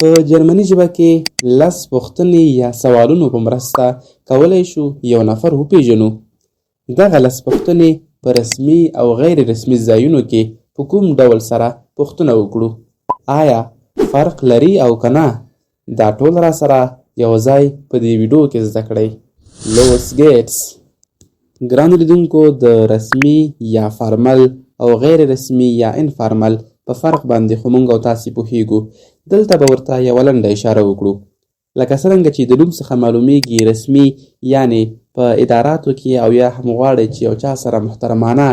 په جرمني ژبه کې 10 پوښتنې یا سوالونو په مرسته کولی شو یو نفر وپیژنو. دغه 10 پوښتنې په رسمي او غیر رسمي ځایونو کې په کوم ډول سره پوښتنه وکړو. آیا فرق لري او که نه؟ دا ټول را سره یو ځای په دې ویډیو کې زده کړئ. لوس ګیټس. ګرانو لیدونکو، د رسمي یا فارمل او غیر رسمي یا انفارمل په فرق باندې خو موږ او تاسې پوهیږو. دلته به ورته یوه لنډه اشاره وکړو. لکه څرنګه چې د نوم څخه معلومیږي رسمي یعنې په اداراتو کې او یا هم غواړئ چې یو چا سره محترمانه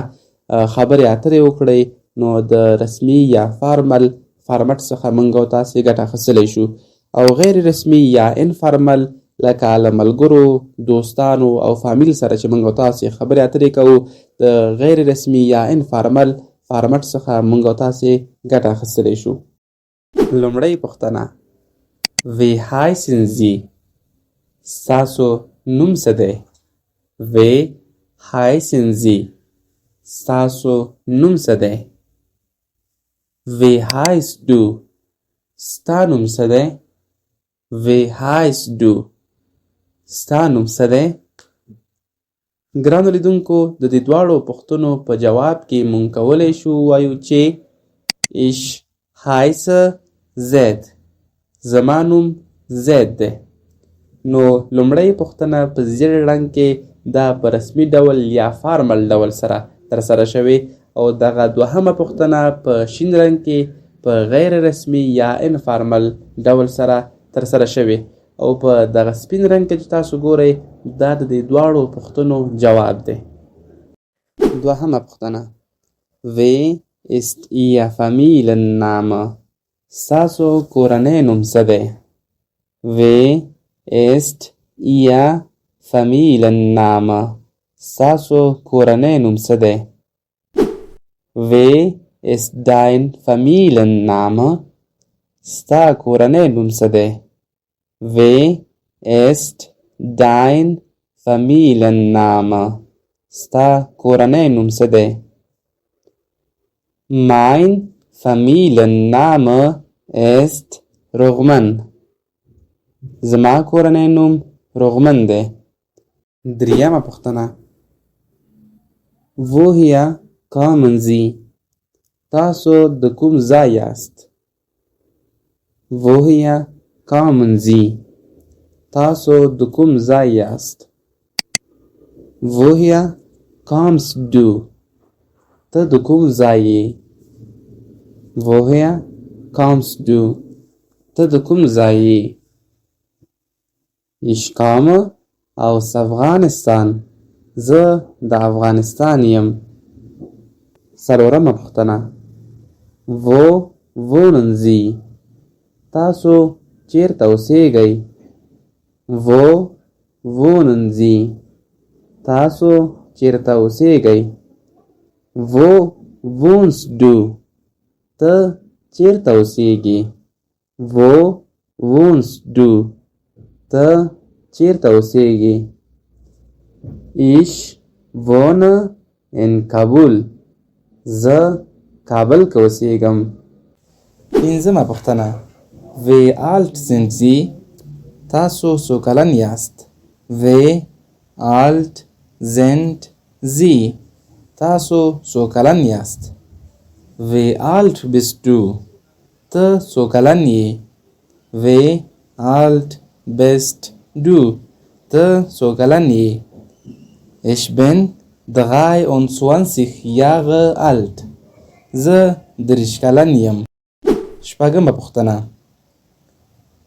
خبرې اترې وکړئ، نو د رسمي یا فارمټ څخه موږ او تاسې ګټه اخیستلی شو. او غیر رسمي یا انفارمل لکه له ملګرو، دوستانو او فامیل سره چې موږ او تاسې خبرې اترې کوو، د غیر رسمي یا انفارمل فارمټ څخه موږ او تاسې ګټه اخیستلی شو. لومړۍ پوښتنه: وی هایسن زی؟ ستاسو نوم څه دی؟ وی هایسن زی؟ ستاسو نوم څه دی؟ وی هایست دو؟ ستا نوم څه دی؟ وی هایست دو؟ ستا نوم څه دی؟ ګرانو لیدونکو، د دې دواړو پوښتنو په جواب کې مونږ کولی شو ووایو چې ich heiße زید، زما نوم زید دی. نو لومړۍ پوښتنه په زیړ رنګ کې دا په رسمي ډول یا فارمل ډول سره ترسره شوې، او دغه دوهمه پوښتنه په شین رنګ کې په غیر رسمي یا انفارمل ډول سره ترسره شوې، او په دغه سپین رنګ کې چې تاسو ګورئ دا د دې دواړو پوښتنو جواب دی. دوهمه پوښتنه: Wie ist Ihr Familienname؟ ستاسو کورنۍ نوم څه دی؟ Wie ist Ihr Familienname؟ ستاسو کورنۍ نوم څه دی؟ Wie ist dein Familienname؟ ستا کورنۍ نوم څه دی؟ Wie ist dein Familienname؟ ستا کورنۍ نوم څه دی؟ Mein Familienname ist Roman. زما کورنۍ نوم روغمن دی. دریمه پوښتنه: Woher kommen Sie؟ تاسو د کوم ځای یاست؟ Woher kommen Sie؟ تاسو د کوم ځای یاست؟ Woher kommst du؟ ته د کوم ځای یې؟ Woher kommst du؟ ته د کوم ځای یې؟ Ich komme aus Afghanistan. زه د افغانستان یم. څلورمه پوښتنه: Wo wohnen Sie؟ تاسو چیرته اوسیږئ؟ Wo wohnen Sie؟ تاسو چیرته اوسیږئ؟ Wo wohnst du؟ ته چیرته اوسیږې؟ Wo wohnst du؟ ته چیرته اوسیږې؟ Ich wohne in Kabul. زه کابل کې اوسیږم. پنځمه پوښتنه: Wie alt sind Sie؟ تاسو څو کلن یاست؟ Wie alt sind Sie؟ تاسو څو کلن یاست؟ Wie alt bist du؟ ته څو کلن یې؟ Wie alt bist du؟ ته څو کلن یې؟ Ich bin 23 Jahre alt. زه 30 کلن یم. شپږمه پوښتنه: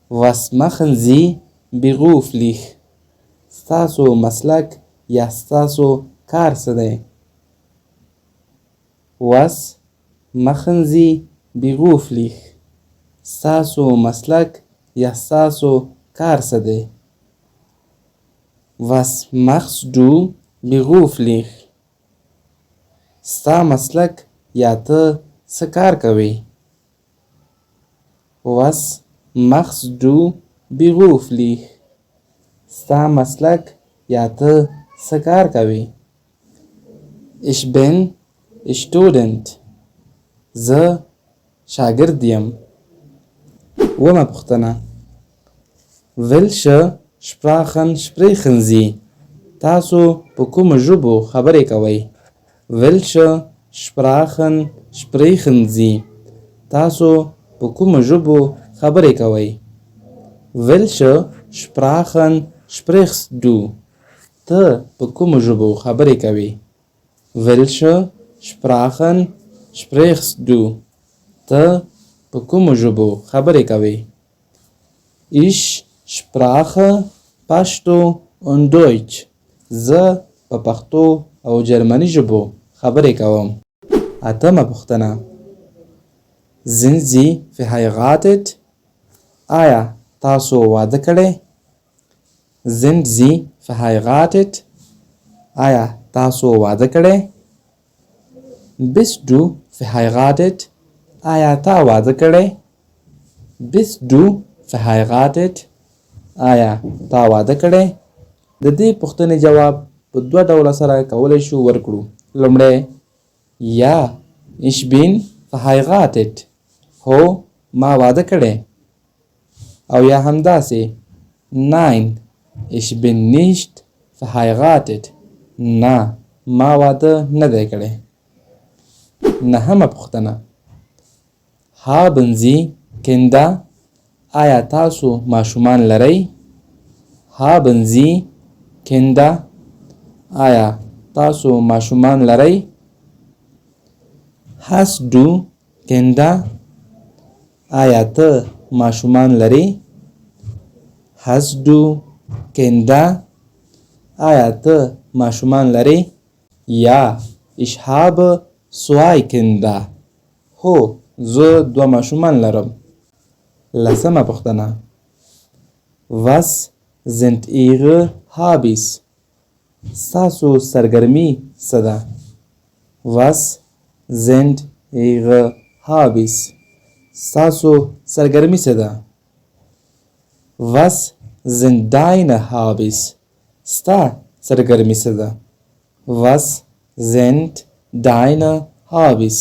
Was machen Sie beruflich؟ ستاسو مسلک یا ستاسو کار څه دی؟ Was machen Sie beruflich؟ ستاسو مسلک یا ستاسو کار څه دی؟ Was machst du beruflich؟ ستا مسلک یا ته څه کار کوې؟ Was machst du beruflich؟ ستا مسلک یا ته څه کار کوې؟ Ich bin Student. زه شاګرد یم. اوومه پوښتنه welche Sprachen sprechen Sie؟ تاسو په کومو ژبو خبرې کوئ؟ welche Sprachen sprechen Sie؟ تاسو په کومو ژبو خبرې کوئ؟ welche Sprachen sprichst du؟ ته په کومو ژبو خبرې کوې؟ welche Sprachen sprichst du؟ ته په کومو ژبو خبرې کوې؟ ich sprache Pashto und Deutsch. زه په پښتو او جرمني ژبو خبرې کوم. اتمه پوښتنه sind Sie verheiratet؟ آیا تاسو واده کړی؟ sind Sie verheiratet؟ آیا تاسو واده کړی؟ bist du verheiratet؟ آیا تا واده کړی؟ bist du verheiratet؟ آیا تا واده کړی؟ د دې پوښتنې جواب په دوه ډوله سره کولی شو ورکړو. لومړی یا ich bin verheiratet، هو ما واده کړی. او یا همداسې nein ich bin nicht verheiratet، نه ما واده نه دی کړی. نهمه پوښتنه haben Sie Kinder؟ آیا تاسو ماشومان لرئ؟ haben Sie Kinder؟ آیا تاسو ماشومان لرئ؟ hast du Kinder؟ آیا ته ماشومان لرې؟ hast du Kinder؟ آیا ته ماشومان لرې؟ یا ich habe 2 Kinder، هو زه 2 ماشومان لرم. لسمه پوښتنه was sind ihre Hobbys؟ ستاسو سرګرمي څه ده؟ was sind ihre Hobbys؟ ستاسو سرګرمي څه ده؟ was sind deine Hobbys؟ ستا سرګرمي څه ده؟ was sind deine Hobbys؟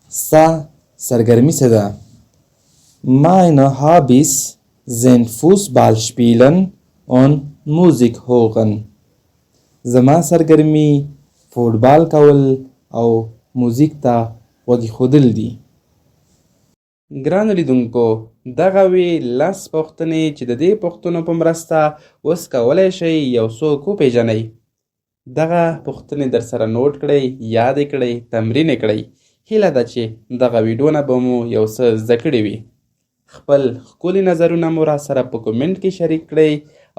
ستا سرګرمي څه ده؟ meine Hobbys sind Fußball spielen und Musik hören. زما سرګرمي فوټبال کول او موزیک ته غوږ ایښودل دي. ګرانو لیدونکو دغه وې 10 پوښتنې چې د دې پوښتنو په مرسته اوس کولی شئ یو څوک وپېژنئ. دغه پوښتنې در سره نوټ کړئ، یاد یې کړئ، تمرین یې کړئ. هیله ده چې دغه ویډیو نه به مو یو څه زده کړي وي. خپل ښکلي نظرونه مو را سره په کومنټ کې شریک کړئ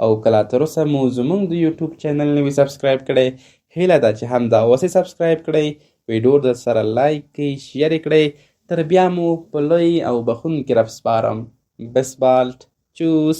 او که لا تر اوسه مو زموږ د یوټیوب چینل نه وي سبسکرایب کړی، هیله ده چې همدا اوس یې سبسکرایب کړئ، ویډیو در سره لایک کړئ، شیر یې کړئ. تر بیا مو په لوی او بخښونکي رب سپارم. bis bald. Tschüss.